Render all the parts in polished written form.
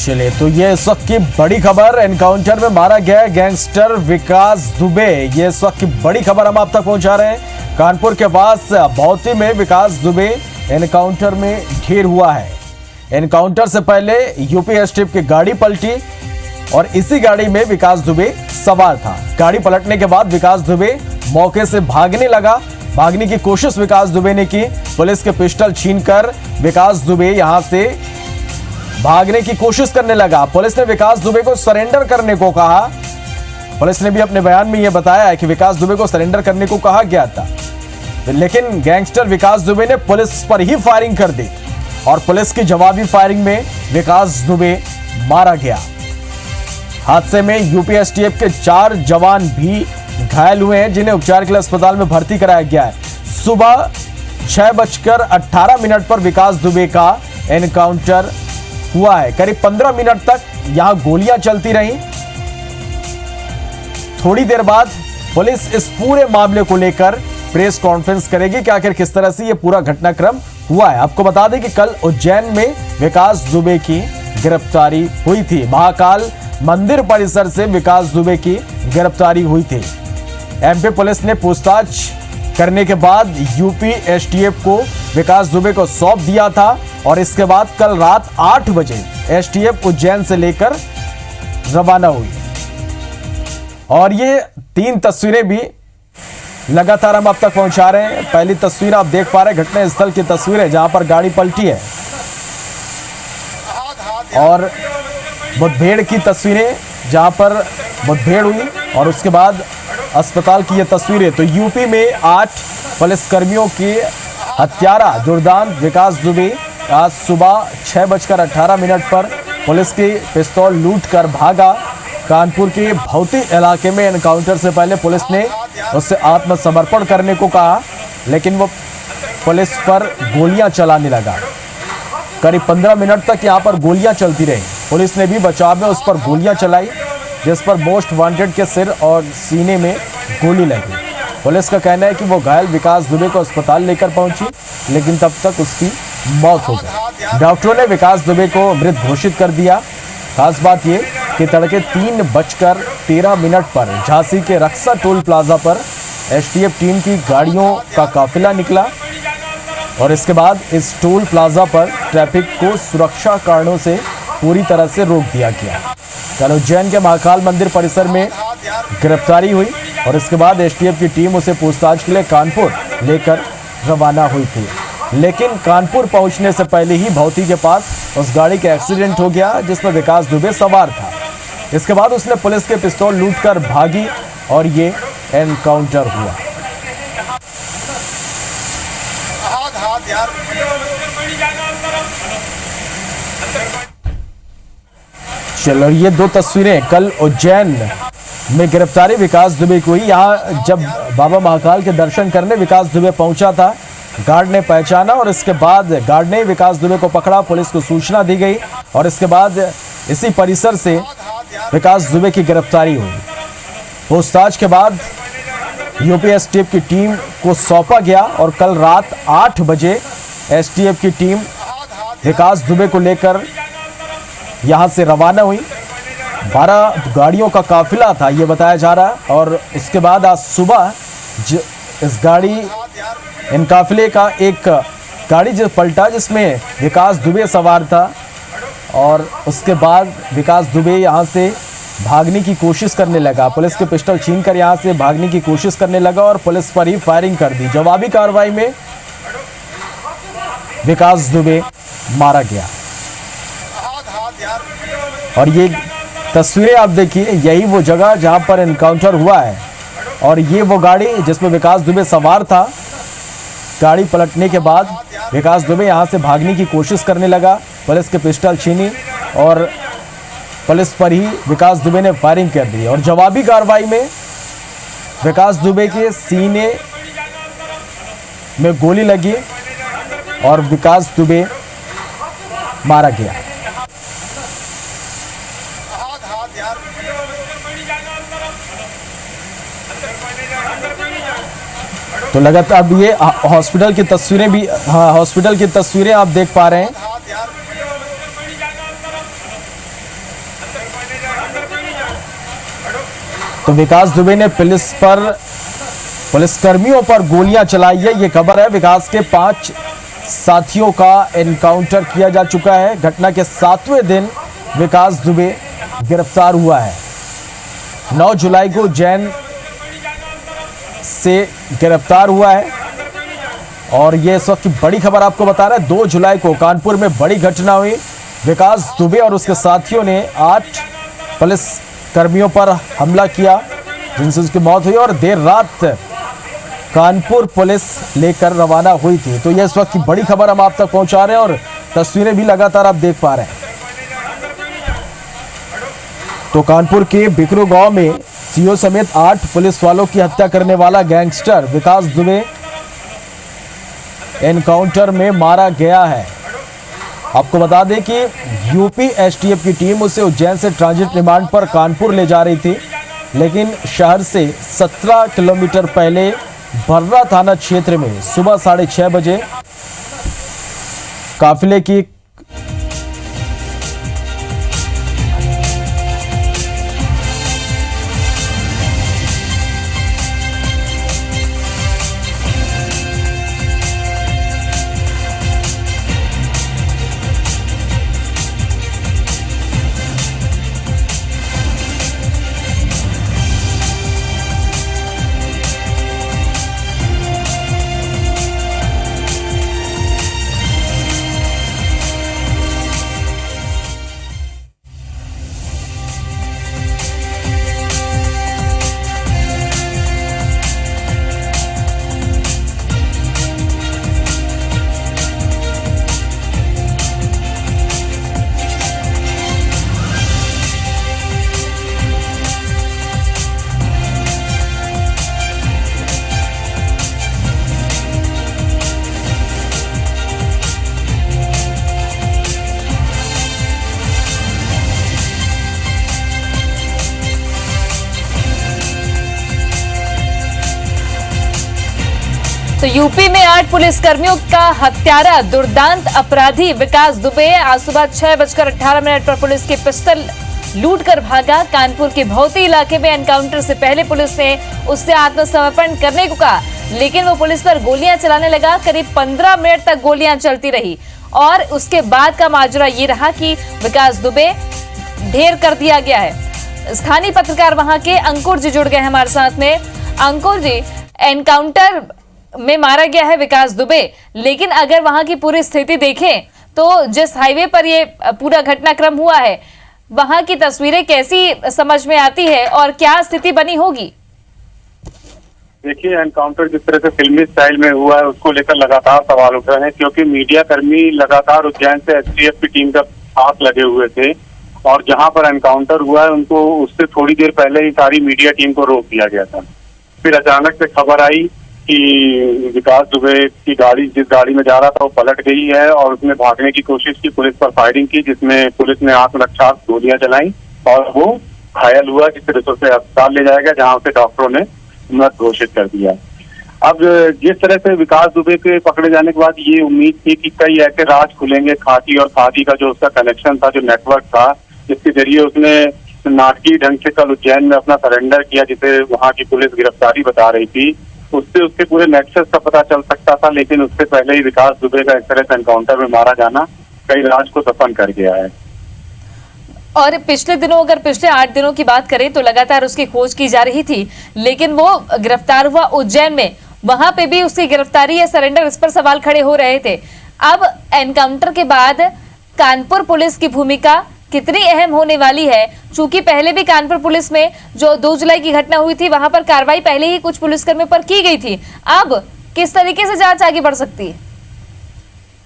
चलिए, तो ये इस वक्त की बड़ी खबर, एनकाउंटर में मारा गया गैंगस्टर विकास दुबे। ये इस वक्त की बड़ी खबर हम आप तक पहुंचा रहे हैं। कानपुर के पास भौती में विकास दुबे एनकाउंटर में ढेर हुआ है। एनकाउंटर से पहले यूपी एसटीएफ की गाड़ी पलटी और इसी गाड़ी में विकास दुबे सवार था। गाड़ी पलटने के बाद विकास दुबे मौके से भागने लगा। भागने की कोशिश विकास दुबे ने की। पुलिस के पिस्टल छीनकर विकास दुबे यहां से भागने की कोशिश करने लगा। पुलिस ने विकास दुबे को सरेंडर करने को कहा। पुलिस ने भी अपने बयान में यह बताया है कि विकास दुबे को सरेंडर करने को कहा गया था, लेकिन गैंगस्टर विकास दुबे ने पुलिस पर ही फायरिंग कर दी और पुलिस की जवाबी फायरिंग में विकास दुबे मारा गया। हादसे में यूपी एसटीएफ के 4 जवान भी घायल हुए हैं, जिन्हें उपचार के लिए अस्पताल में भर्ती कराया गया है। सुबह 6:18 पर विकास दुबे का एनकाउंटर हुआ है। करीब 15 मिनट तक यहां गोलियां चलती रहीं। थोड़ी देर बाद पुलिस इस पूरे मामले को लेकर प्रेस कॉन्फ्रेंस करेगी कि आखिर किस तरह से यह पूरा घटनाक्रम हुआ है। आपको बता दें कि कल उज्जैन में विकास दुबे की गिरफ्तारी हुई थी। महाकाल मंदिर परिसर से विकास दुबे की गिरफ्तारी हुई थी। एमपी पुलिस ने पूछताछ करने के बाद यूपी एसटीएफ को विकास दुबे को सौंप दिया था और इसके बाद कल रात 8 बजे एसटीएफ उज्जैन से लेकर रवाना हुई। और ये 3 तस्वीरें भी लगातार हम आप तक पहुंचा रहे हैं। पहली तस्वीर आप देख पा रहे हैं घटना स्थल की तस्वीर है, जहां पर गाड़ी पलटी है, और मुठभेड़ की तस्वीरें जहां पर मुठभेड़ हुई और उसके बाद अस्पताल की ये तस्वीरें। तो यूपी में 8 पुलिसकर्मियों की हत्यारा दुर्दांत विकास दुबे आज सुबह 6:18 पर पुलिस की पिस्तौल लूटकर भागा। कानपुर के भौती इलाके में एनकाउंटर से पहले पुलिस ने उससे आत्मसमर्पण करने को कहा, लेकिन वो पुलिस पर गोलियां चलाने लगा। करीब 15 मिनट तक यहां पर गोलियां चलती रही। पुलिस ने भी बचाव में उस पर गोलियां चलाई, जिस पर मोस्ट वांटेड के सिर और सीने में गोली लगी। पुलिस का कहना है कि वो घायल विकास दुबे को अस्पताल लेकर पहुंची, लेकिन तब तक उसकी मौत हो गई। डॉक्टरों ने विकास दुबे को मृत घोषित कर दिया। खास बात ये कि तड़के 3:13 पर झांसी के रक्सा टोल प्लाजा पर एसटीएफ टीम की गाड़ियों का काफिला निकला और इसके बाद इस टोल प्लाजा पर ट्रैफिक को सुरक्षा कारणों से पूरी तरह से रोक दिया गया। कल उज्जैन के महाकाल मंदिर परिसर में गिरफ्तारी हुई और इसके बाद एसटीएफ की टीम उसे पूछताछ के लिए कानपुर लेकर रवाना हुई थी, लेकिन कानपुर पहुंचने से पहले ही भौती के पास उस गाड़ी का एक्सीडेंट हो गया जिसमें विकास दुबे सवार था। इसके बाद उसने पुलिस के पिस्तौल लूटकर भागी और ये एनकाउंटर हुआ। चलो, ये 2 तस्वीरें कल उज्जैन में गिरफ्तारी विकास दुबे को हुई। यहाँ जब बाबा महाकाल के दर्शन करने विकास दुबे पहुंचा था, गार्ड ने पहचाना और इसके बाद गार्ड ने विकास दुबे को पकड़ा। पुलिस को सूचना दी गई और इसके बाद इसी परिसर से विकास दुबे की गिरफ्तारी हुई। पूछताछ के बाद यूपी एसटीएफ की टीम को सौंपा गया और कल रात 8 बजे एसटीएफ की टीम विकास दुबे को लेकर यहां से रवाना हुई। 12 गाड़ियों का काफिला था ये बताया जा रहा है और उसके बाद आज सुबह इन काफिले का एक गाड़ी जो पलटा जिसमें विकास दुबे सवार था और उसके बाद विकास दुबे यहां से भागने की कोशिश करने लगा। पुलिस के पिस्टल छीनकर यहां से भागने की कोशिश करने लगा और पुलिस पर ही फायरिंग कर दी। जवाबी कार्रवाई में विकास दुबे मारा गया। और ये तस्वीरें आप देखिए, यही वो जगह जहां पर एनकाउंटर हुआ है और ये वो गाड़ी जिसमें विकास दुबे सवार था। गाड़ी पलटने के बाद विकास दुबे यहां से भागने की कोशिश करने लगा। पुलिस के पिस्टल छीनी और पुलिस पर ही विकास दुबे ने फायरिंग कर दी और जवाबी कार्रवाई में विकास दुबे के सीने में गोली लगी और विकास दुबे मारा गया। तो लगातार अब ये हॉस्पिटल की तस्वीरें भी, हाँ, हॉस्पिटल की तस्वीरें आप देख पा रहे हैं। तो विकास दुबे ने पुलिसकर्मियों पर गोलियां चलाई है, ये खबर है। विकास के 5 साथियों का एनकाउंटर किया जा चुका है। घटना के 7वें दिन विकास दुबे गिरफ्तार हुआ है। 9 जुलाई को उज्जैन से गिरफ्तार हुआ है और ये इस वक्त की बड़ी खबर आपको बता रहा है। 2 जुलाई को कानपुर में बड़ी घटना हुई। विकास दुबे और उसके साथियों ने 8 पुलिस कर्मियों पर हमला किया, जिनसे उसकी मौत हुई और देर रात कानपुर पुलिस लेकर रवाना हुई थी। तो ये इस वक्त की बड़ी खबर हम आप तक पहुंचा रहे हैं और तस्वीरें भी लगातार आप देख पा रहे हैं। तो कानपुर के बिकरू गांव में सीओ समेत 8 पुलिस वालों की हत्या करने वाला गैंगस्टर विकास दुबे एनकाउंटर में मारा गया है। आपको बता दें कि यूपी एसटीएफ की टीम उसे उज्जैन से ट्रांजिट रिमांड पर कानपुर ले जा रही थी, लेकिन शहर से 17 किलोमीटर पहले भर्रा थाना क्षेत्र में सुबह 6:30 बजे काफिले की तो यूपी में 8 पुलिसकर्मियों का हत्यारा दुर्दांत अपराधी विकास दुबे आज सुबह 6:18 पर पुलिस के पिस्टल लूट कर भागा। कानपुर के भौती इलाके में एनकाउंटर से पहले पुलिस ने उससे आत्मसमर्पण करने को कहा, लेकिन वो पुलिस पर गोलियां चलाने लगा। करीब 15 मिनट तक गोलियां चलती रही और उसके बाद का माजरा ये रहा कि विकास दुबे ढेर कर दिया गया है। स्थानीय पत्रकार वहां के अंकुर जी जुड़ गए हैं हमारे साथ में। अंकुर जी, एनकाउंटर में मारा गया है विकास दुबे, लेकिन अगर वहां की पूरी स्थिति देखें तो जिस हाईवे पर ये पूरा घटनाक्रम हुआ है वहां की तस्वीरें कैसी समझ में आती है और क्या स्थिति बनी होगी? देखिए, एनकाउंटर जिस तरह से फिल्मी स्टाइल में हुआ है उसको लेकर लगातार सवाल उठ रहे हैं, क्योंकि मीडिया कर्मी लगातार उज्जैन से एसटीएफ की टीम का साथ लगे हुए थे और जहां पर एनकाउंटर हुआ है उनको उससे थोड़ी देर पहले ही सारी मीडिया टीम को रोक दिया गया था। फिर अचानक से खबर आई कि विकास दुबे की गाड़ी जिस गाड़ी में जा रहा था वो पलट गई है और उसने भागने की कोशिश की, पुलिस पर फायरिंग की, जिसमें पुलिस ने आत्मरक्षा गोलियां चलाई और वो घायल हुआ, जिस तरह से उसे अस्पताल ले जाया गया जहां उसे डॉक्टरों ने मृत घोषित कर दिया। अब जिस तरह से विकास दुबे के पकड़े जाने के बाद ये उम्मीद थी कि कई ऐसे राज खुलेंगे, खाकी और खादी का जो उसका कनेक्शन था, जो नेटवर्क था, जिसके जरिए उसने नाटकीय ढंग से कल उज्जैन में अपना सरेंडर किया, जिसे वहां की पुलिस गिरफ्तारी बता रही थी। उससे उसके पूरे नेक्सस का पता चल सकता था, लेकिन उससे पहले ही विकास दुबे का इस तरह से एनकाउंटर में मारा जाना कई राज को दफन कर गया है। और पिछले दिनों, अगर पिछले 8 दिनों की बात करें तो लगातार उसकी खोज की जा रही थी, लेकिन वो गिरफ्तार हुआ उज्जैन में, वहां पे भी उसकी गिरफ्तारी या सरेंडर, इस पर सवाल खड़े हो रहे थे। अब एनकाउंटर के बाद कानपुर पुलिस की भूमिका कितनी अहम होने वाली है? चूंकि पहले भी कानपुर पुलिस में जो 2 जुलाई की घटना हुई थी वहां पर कार्रवाई पहले ही कुछ पुलिसकर्मियों पर की गई थी। अब किस तरीके से जांच आगे बढ़ सकती है?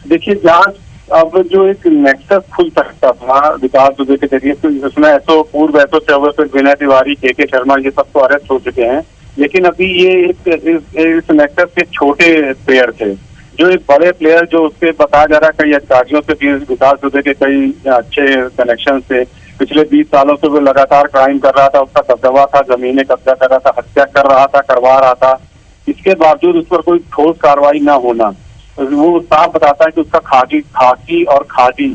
देखिए, जांच अब जो एक नेक्सस खुल सकता था विकास दुबे के जरिए, तो उसमें पूर्व एसओ चौबे, विनय तिवारी, के शर्मा, ये सब तो अरेस्ट हो चुके हैं, लेकिन अभी ये इस नेक्सस के छोटे प्लेयर थे। जो एक बड़े प्लेयर, जो उसके बताया जा रहा है कई अधिकारियों से भी विकास दुबे के कई अच्छे कनेक्शन से पिछले 20 सालों से वो लगातार क्राइम कर रहा था, उसका दबदबा था, जमीनें कब्जा कर रहा था, हत्या कर रहा था, करवा रहा था, इसके बावजूद उस पर कोई ठोस कार्रवाई न होना, वो साफ बताता है कि उसका खाकी और खादी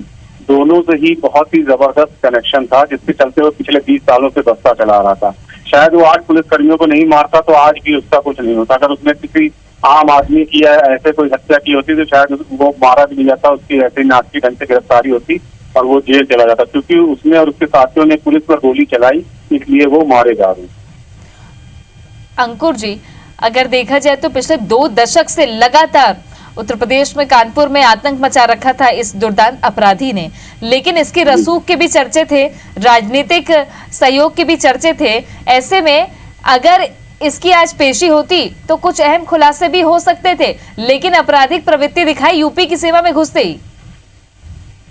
दोनों से ही बहुत ही जबरदस्त कनेक्शन था, जिसके चलते वो पिछले 20 सालों से बसता चला रहा था। शायद वो 8 पुलिसकर्मियों को नहीं मारता तो आज भी उसका कुछ नहीं होता। अगर उसने किसी आम आदमी की या ऐसे कोई हत्या की होती तो शायद वो मारा भी नहीं जाता, उसकी ऐसे नाटकीय ढंग से गिरफ्तारी होती और वो जेल चला जाता, क्योंकि उसने और उसके साथियों ने पुलिस पर गोली चलाई, इसलिए वो मारे जा रहे हैं। अंकुर जी, अगर देखा जाए तो पिछले 2 दशक से लगातार उत्तर प्रदेश में कानपुर में आतंक मचा रखा था इस दुर्दांत अपराधी ने, लेकिन इसकी रसूख के भी चर्चे थे, राजनीतिक सहयोग के भी चर्चे थे। ऐसे में अगर इसकी आज पेशी होती तो कुछ अहम खुलासे भी हो सकते थे, लेकिन आपराधिक प्रवृत्ति दिखाई यूपी की सीमा में घुसते ही।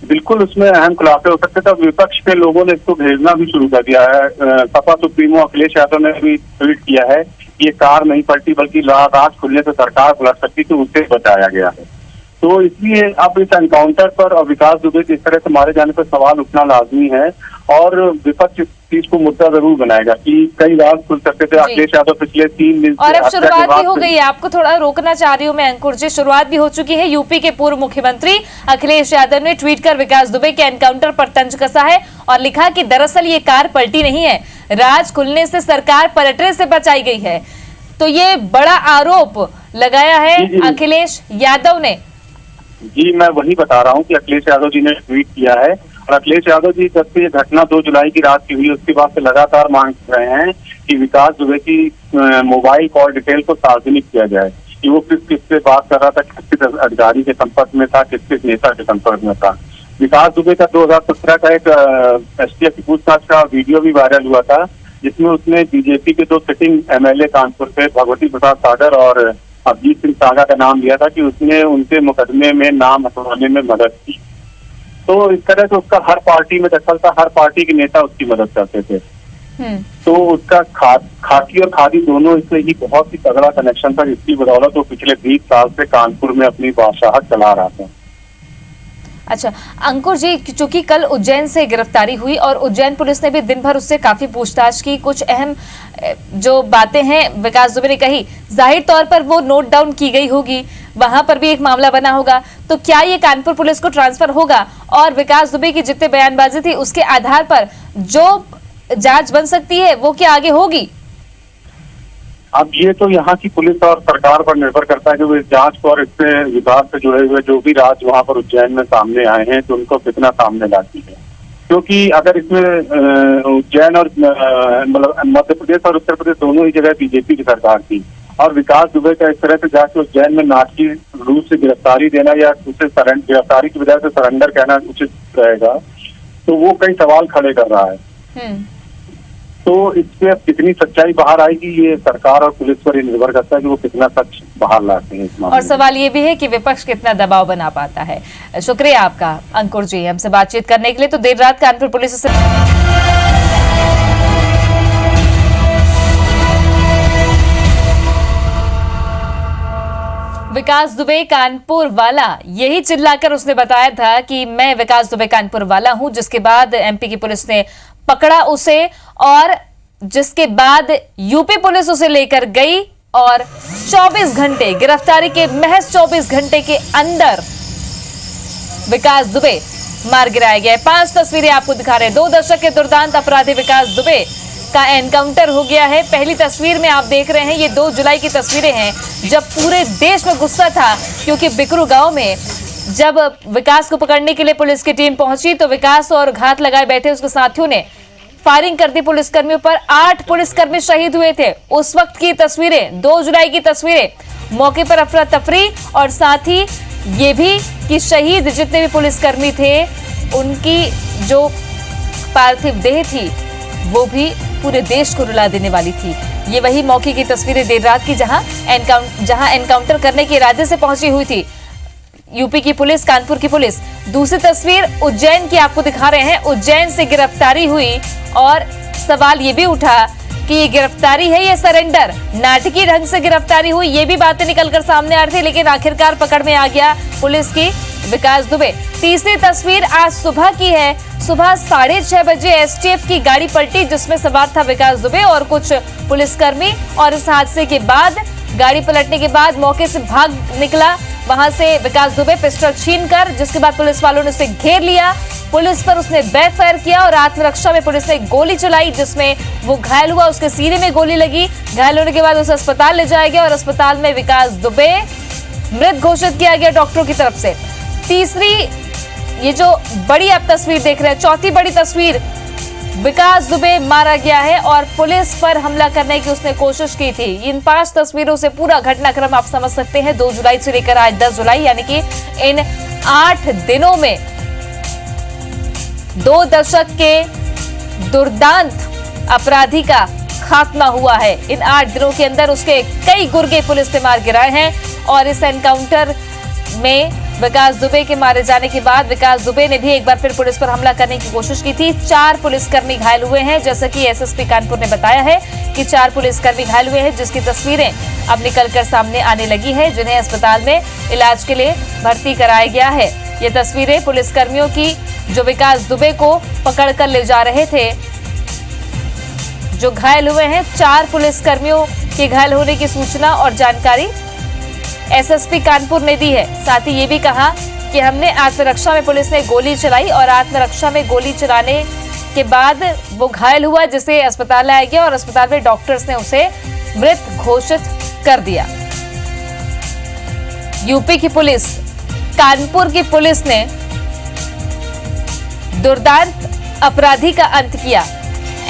बिल्कुल उसमें अहम खुलासे हो सकते थे। विपक्ष के लोगों ने इसको भेजना भी शुरू कर दिया है। सपा सुप्रीमो अखिलेश यादव ने भी ट्वीट किया है कि ये कार नहीं पलटी बल्कि रात खुलने से सरकार पलट सकती थी, उससे बचाया गया है। तो इसलिए अब इस एनकाउंटर पर और विकास दुबे के इस तरह से मारे जाने पर सवाल उठना लाजमी है, और विपक्ष इस चीज को मुद्दा जरूर बनाएगा कि कई राज खुल सकते थे। अखिलेश यादव पिछले 3 दिन और अब शुरुआत भी हो गई है। आपको थोड़ा रोकना चाह रही हूँ मैं अंकुर जी, शुरुआत भी हो चुकी है। यूपी के पूर्व मुख्यमंत्री अखिलेश यादव ने ट्वीट कर विकास दुबे के एनकाउंटर पर तंज कसा है और लिखा कि दरअसल ये कार पलटी नहीं है, राज खुलने से सरकार पलटने से बचाई गई है। तो ये बड़ा आरोप लगाया है अखिलेश यादव ने। जी मैं वही बता रहा हूँ कि अखिलेश यादव जी ने ट्वीट किया है, और अखिलेश यादव जी जब से ये घटना 2 जुलाई की रात की हुई उसके बाद से लगातार मांग रहे हैं कि विकास दुबे की मोबाइल कॉल डिटेल को सार्वजनिक किया जाए, कि वो किस से बात कर रहा था, किस अधिकारी के संपर्क में था, किस नेता के संपर्क में था। विकास दुबे का 2017 का एक एसटीएफ की पूछताछ का वीडियो भी वायरल हुआ था, जिसमें उसने बीजेपी के 2 सिटिंग एमएलए कानपुर से भगवती प्रसाद सागर और अभिजीत सिंह सागा का नाम लिया था कि उसने उनके मुकदमे में नाम हटवाने में मदद की। तो इस तरह से उसका हर पार्टी में दखल था, हर पार्टी के नेता उसकी मदद करते थे। तो उसका खाकी और खादी दोनों इससे ही बहुत ही तगड़ा कनेक्शन था, जिसकी बदौलत वो पिछले 20 साल से कानपुर में अपनी बादशाहत चला रहा था। अच्छा अंकुर जी, चूंकि कल उज्जैन से गिरफ्तारी हुई और उज्जैन पुलिस ने भी दिन भर उससे काफी पूछताछ की, कुछ अहम जो बातें हैं विकास दुबे ने कही, जाहिर तौर पर वो नोट डाउन की गई होगी, वहां पर भी एक मामला बना होगा। तो क्या ये कानपुर पुलिस को ट्रांसफर होगा और विकास दुबे की जितने बयानबाजी थी उसके आधार पर जो जांच बन सकती है वो क्या आगे होगी? अब ये तो यहाँ की पुलिस और सरकार पर निर्भर करता है कि वो इस जांच को और इससे विभाग से जुड़े हुए जो भी राज वहाँ पर उज्जैन में सामने आए हैं तो उनको कितना सामने लाती है। क्योंकि अगर इसमें उज्जैन और मतलब मध्य प्रदेश और उत्तर प्रदेश दोनों ही जगह बीजेपी की सरकार थी, और विकास दुबे का इस तरह से जाके उज्जैन में नाटकीय रूप से गिरफ्तारी देना या उसे गिरफ्तारी की वजह से सरेंडर कहना उचित रहेगा, तो वो कई सवाल खड़े कर रहा है। तो इससे कितनी सच्चाई बाहर आएगी ये सरकार और पुलिस पर निर्भर करता है कि वो कितना सच बाहर लाते हैं इस मामले में। और सवाल ये भी है कि विपक्ष कितना दबाव बना पाता है। शुक्रिया आपका अंकुर जी हमसे बातचीत करने के लिए। तो देर रात कानपुर पुलिस से विकास दुबे कानपुर वाला, यही चिल्लाकर उसने बताया था कि मैं विकास दुबे कानपुर वाला हूं, जिसके बाद एमपी की पुलिस ने पकड़ा उसे और जिसके बाद यूपी पुलिस उसे लेकर गई और 24 घंटे गिरफ्तारी के महज 24 घंटे के अंदर विकास दुबे मार गिराया गया है। 5 तस्वीरें आपको दिखा रहे हैं। 2 दशक के दुर्दांत अपराधी विकास दुबे का एनकाउंटर हो गया है। पहली तस्वीर में आप देख रहे हैं, ये 2 जुलाई की तस्वीरें हैं जब पूरे देश में गुस्सा था, क्योंकि बिकरू गांव में जब विकास को पकड़ने के लिए पुलिस की टीम पहुंची तो विकास और घात लगाए बैठे उसके साथियों ने फायरिंग कर दी पुलिसकर्मियों पर। 8 पुलिसकर्मी शहीद हुए थे। उस वक्त की तस्वीरें, 2 जुलाई की तस्वीरें, मौके पर अफरा तफरी और साथ ही ये भी कि शहीद जितने भी पुलिसकर्मी थे उनकी जो पार्थिव देह थी वो भी पूरे देश को रुला देने वाली थी। ये वही मौके की तस्वीरें देर रात की जहां एनकाउंटर करने के इरादे से पहुंची हुई थी यूपी की पुलिस, कानपुर की पुलिस। दूसरी तस्वीर उज्जैन की आपको दिखा रहे हैं। उज्जैन से गिरफ्तारी हुई और सवाल ये भी उठा कि ये गिरफ्तारी है या सरेंडर, नाटकीय ढंग से गिरफ्तारी हुई, ये भी बातें निकलकर सामने आ रही थी, लेकिन आखिरकार पकड़ में आ गया पुलिस की विकास दुबे। तीसरी तस्वीर आज सुबह की है। सुबह 6:30 बजे एसटीएफ की गाड़ी पलटी जिसमें सवार था विकास दुबे और कुछ पुलिसकर्मी, और इस हादसे के बाद गाड़ी पलटने के बाद मौके से भाग निकला वहां से विकास दुबे पिस्टल छीनकर, जिसके बाद पुलिस वालों ने उसे घेर लिया। पुलिस पर उसने बैकफायर किया और आत्मरक्षा में पुलिस ने गोली चलाई, जिसमें वो घायल हुआ। उसके सीने में गोली लगी। घायल होने के बाद उसे अस्पताल ले जाया गया और अस्पताल में विकास दुबे मृत घोषित किया गया डॉक्टरों की तरफ से। तीसरी, ये जो बड़ी आप तस्वीर देख रहे हैं, चौथी बड़ी तस्वीर, विकास दुबे मारा गया है और पुलिस पर हमला करने की उसने कोशिश की थी। इन 5 तस्वीरों से पूरा घटनाक्रम आप समझ सकते हैं। 2 जुलाई से लेकर आज 10 जुलाई, यानी कि इन 8 दिनों में 2 दशक के दुर्दांत अपराधी का खात्मा हुआ है। इन 8 दिनों के अंदर उसके कई गुर्गे पुलिस ने मार गिराए हैं और इस एनकाउंटर में विकास दुबे के मारे जाने के बाद विकास दुबे ने भी एक बार फिर पुलिस पर हमला करने की कोशिश की थी। 4 पुलिसकर्मी घायल हुए हैं, जैसा कि एसएसपी कानपुर ने बताया है कि 4 पुलिसकर्मी घायल हुए हैं, जिसकी तस्वीरें अब निकलकर सामने आने लगी है, जिन्हें अस्पताल में इलाज के लिए भर्ती कराया गया है। ये तस्वीरें पुलिसकर्मियों की जो विकास दुबे को पकड़कर ले जा रहे थे, जो घायल हुए हैं। 4 पुलिसकर्मियों के घायल होने की सूचना और जानकारी एसएसपी कानपुर ने दी है। साथ ही ये भी कहा कि हमने आत्मरक्षा में पुलिस ने गोली चलाई और आत्मरक्षा में गोली चलाने के बाद वो घायल हुआ, जिसे अस्पताल लाया गया और अस्पताल में डॉक्टर्स ने उसे मृत घोषित कर दिया। यूपी की पुलिस, कानपुर की पुलिस ने दुर्दांत अपराधी का अंत किया।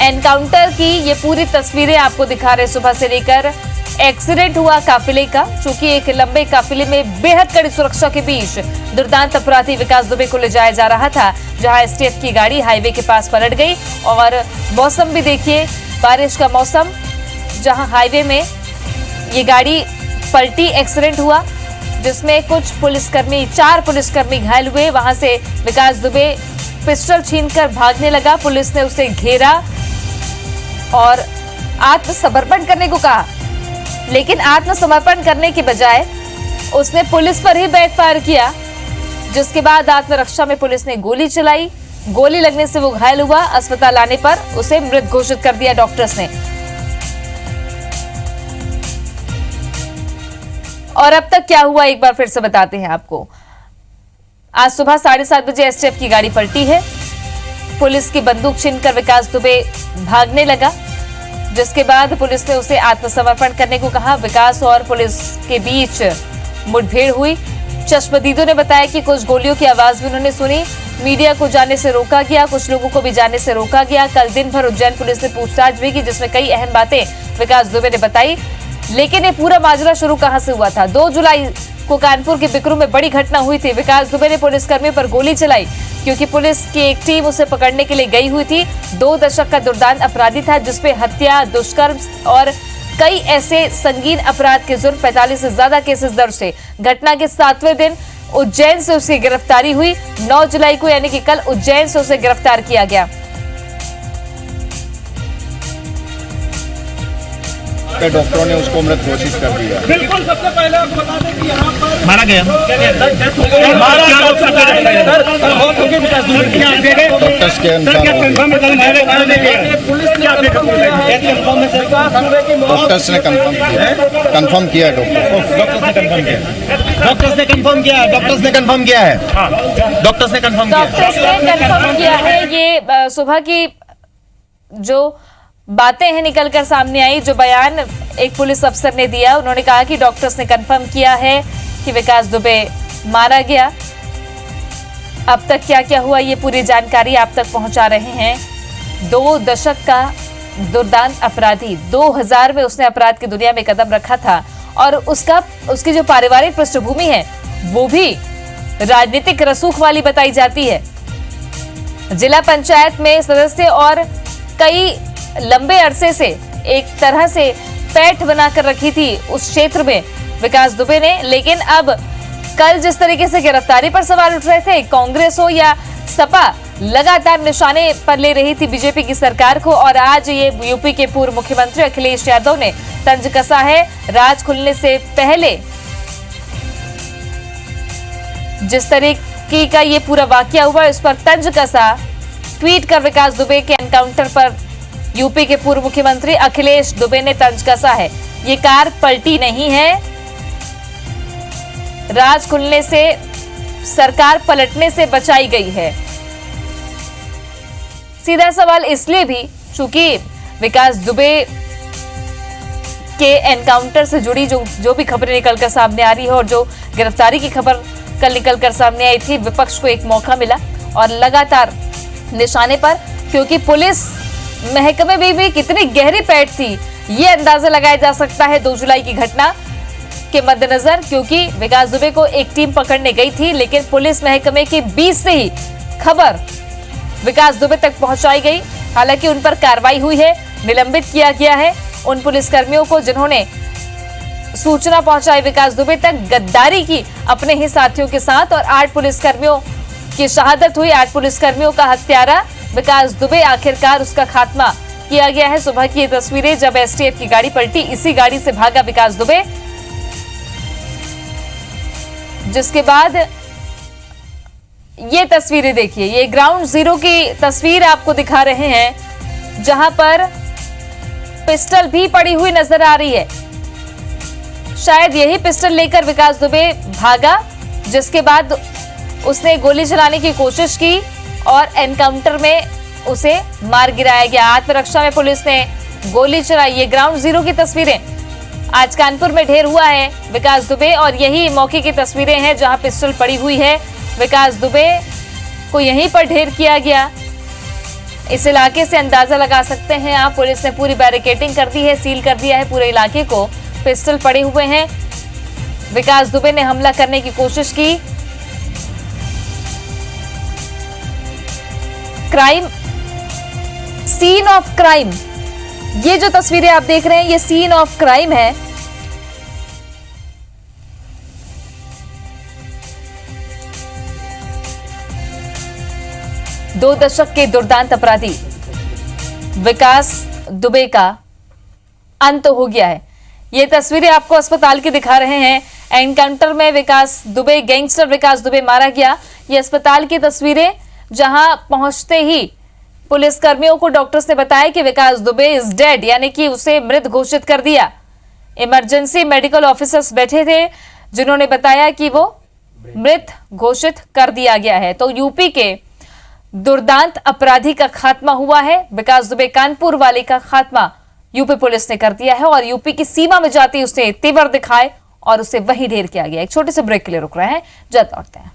एनकाउंटर की ये पूरी तस्वीरें आपको दिखा रहे सुबह से लेकर। एक्सीडेंट हुआ काफिले का, चूंकि एक लंबे काफिले में बेहद कड़ी सुरक्षा के बीच दुर्दांत अपराधी विकास दुबे को ले जाया जा रहा था, जहां एसटीएफ की गाड़ी हाईवे के पास पलट गई। और मौसम भी देखिए, बारिश का मौसम, जहां हाईवे में ये गाड़ी पलटी, एक्सीडेंट हुआ, जिसमें कुछ पुलिसकर्मी, 4 पुलिसकर्मी घायल हुए। वहां से विकास दुबे पिस्टल छीनकर भागने लगा। पुलिस ने उसे घेरा और आत्मसमर्पण करने को कहा, लेकिन आत्मसमर्पण करने के बजाय उसने पुलिस पर ही बैकफायर किया, जिसके बाद आत्मरक्षा में पुलिस ने गोली चलाई। गोली लगने से वो घायल हुआ। अस्पताल आने पर उसे मृत घोषित कर दिया डॉक्टर्स ने। और अब तक क्या हुआ एक बार फिर से बताते हैं आपको। आज सुबह 7:30 बजे एसटीएफ की गाड़ी पलटी है। पुलिस की बंदूक छीनकर विकास दुबे भागने लगा, जिसके बाद पुलिस ने उसे आत्मसमर्पण करने को कहा। विकास और पुलिस के बीच मुठभेड़ हुई। चश्मदीदों ने बताया कि कुछ गोलियों की आवाज भी उन्होंने सुनी। मीडिया को जाने से रोका गया, कुछ लोगों को भी जाने से रोका गया। कल दिन भर उज्जैन पुलिस ने पूछताछ भी की, जिसमें कई अहम बातें विकास दुबे ने बताई। लेकिन ये पूरा माजरा शुरू कहां से हुआ था? 2 जुलाई को कानपुर के बिकरू में बड़ी घटना हुई थी। विकास दुबे ने पुलिसकर्मियों पर गोली चलाई, क्योंकि पुलिस की एक टीम उसे पकड़ने के लिए गई हुई थी। 2 दशक का दुर्दांत अपराधी था, जिसपे हत्या, दुष्कर्म और कई ऐसे संगीन अपराध के जुर्म, 45 से ज्यादा केसेस दर्ज थे। घटना के 7वें दिन उज्जैन से उसकी गिरफ्तारी हुई। 9 जुलाई को, यानी कि कल, उज्जैन से उसे गिरफ्तार किया गया। डॉक्टरों ने उसको मृत घोषित कर दिया। बिल्कुल, सबसे पहले आपको बता दें कि यहाँ पर मारा गया। डॉक्टर्स के डॉक्टर्स ने कंफर्म किया डॉक्टर्स ने कंफर्म किया है। डॉक्टर्स ने कंफर्म किया है। डॉक्टर्स ने कंफर्म किया है। ये सुबह की जो बातें हैं निकल कर सामने आई, जो बयान एक पुलिस अफसर ने दिया, उन्होंने कहा कि डॉक्टर्स ने कंफर्म किया है कि विकास दुबे मारा गया। अब तक क्या क्या हुआ, ये पूरी जानकारी आप तक पहुंचा रहे हैं। 2 दशक का दुर्दांत अपराधी, 2000 में उसने अपराध की दुनिया में कदम रखा था और उसकी जो पारिवारिक पृष्ठभूमि है वो भी राजनीतिक रसूख वाली बताई जाती है। जिला पंचायत में सदस्य और कई लंबे अरसे से एक तरह से पैठ बनाकर रखी थी उस क्षेत्र में विकास दुबे ने। लेकिन अब कल जिस तरीके से गिरफ्तारी पर सवाल उठ रहे थे, कांग्रेस हो या सपा लगातार निशाने पर ले रही थी बीजेपी की सरकार को, और आज ये यूपी के पूर्व मुख्यमंत्री अखिलेश यादव ने तंज कसा है। राज खुलने से पहले जिस तरीके का ये पूरा वाकया हुआ, इस पर तंज कसा। ट्वीट कर विकास दुबे के एनकाउंटर पर यूपी के पूर्व मुख्यमंत्री अखिलेश दुबे ने तंज कसा है। ये कार पलटी नहीं है, राज खुलने से सरकार पलटने से बचाई गई है। सीधा सवाल इसलिए भी चूंकि विकास दुबे के एनकाउंटर से जुड़ी जो भी खबरें निकलकर सामने आ रही है और जो गिरफ्तारी की खबर कल निकलकर सामने आई थी, विपक्ष को एक मौका मिला और लगातार निशाने पर, क्योंकि पुलिस महकमे में भी कितनी गहरी पैठ थी ये अंदाजा लगाया जा सकता है 2 जुलाई की घटना के मद्देनजर, क्योंकि विकास दुबे को एक टीम पकड़ने गई थी लेकिन पुलिस महकमे के बीच से ही खबर विकास दुबे तक पहुंचाई गई। हालांकि उन पर कार्रवाई हुई है, निलंबित किया गया है उन पुलिसकर्मियों को जिन्होंने सूचना पहुंचाई विकास दुबे तक गद्दारी की अपने ही साथियों के साथ, और 8 पुलिसकर्मियों की शहादत हुई। 8 पुलिसकर्मियों का हत्यारा विकास दुबे, आखिरकार उसका खात्मा किया गया है। सुबह की ये तस्वीरें जब एसटीएफ की गाड़ी पलटी, इसी गाड़ी से भागा विकास दुबे, जिसके बाद ये तस्वीरें देखिए, ये ग्राउंड जीरो की तस्वीर आपको दिखा रहे हैं जहां पर पिस्टल भी पड़ी हुई नजर आ रही है। शायद यही पिस्टल लेकर विकास दुबे भागा, जिसके बाद उसने गोली चलाने की कोशिश की और एनकाउंटर में उसे मार गिराया गया। आत्मरक्षा में पुलिस ने गोली चलाई। ये ग्राउंड जीरो की तस्वीरें, आज कानपुर में ढेर हुआ है विकास दुबे और यही मौके की तस्वीरें हैं जहां पिस्टल पड़ी हुई है। विकास दुबे को यहीं पर ढेर किया गया। इस इलाके से अंदाजा लगा सकते हैं आप, पुलिस ने पूरी बैरिकेडिंग कर दी है, सील कर दिया है पूरे इलाके को। पिस्टल पड़े हुए हैं। विकास दुबे ने हमला करने की कोशिश की। क्राइम, सीन ऑफ क्राइम, ये जो तस्वीरें आप देख रहे हैं ये सीन ऑफ क्राइम है। दो दशक के दुर्दांत अपराधी विकास दुबे का अंत हो गया है। ये तस्वीरें आपको अस्पताल की दिखा रहे हैं। एनकाउंटर में विकास दुबे, गैंगस्टर विकास दुबे मारा गया। ये अस्पताल की तस्वीरें जहां पहुंचते ही पुलिसकर्मियों को डॉक्टर्स ने बताया कि विकास दुबे इज डेड, यानी कि उसे मृत घोषित कर दिया। इमरजेंसी मेडिकल ऑफिसर्स बैठे थे जिन्होंने बताया कि वो मृत घोषित कर दिया गया है। तो यूपी के दुर्दांत अपराधी का खात्मा हुआ है। विकास दुबे कानपुर वाले का खात्मा यूपी पुलिस ने कर दिया है और यूपी की सीमा में जाते उसने तेवर दिखाए और उसे वहीं ढेर किया गया। एक छोटे से ब्रेक के लिए रुक रहे हैं, जल्द लौटते हैं।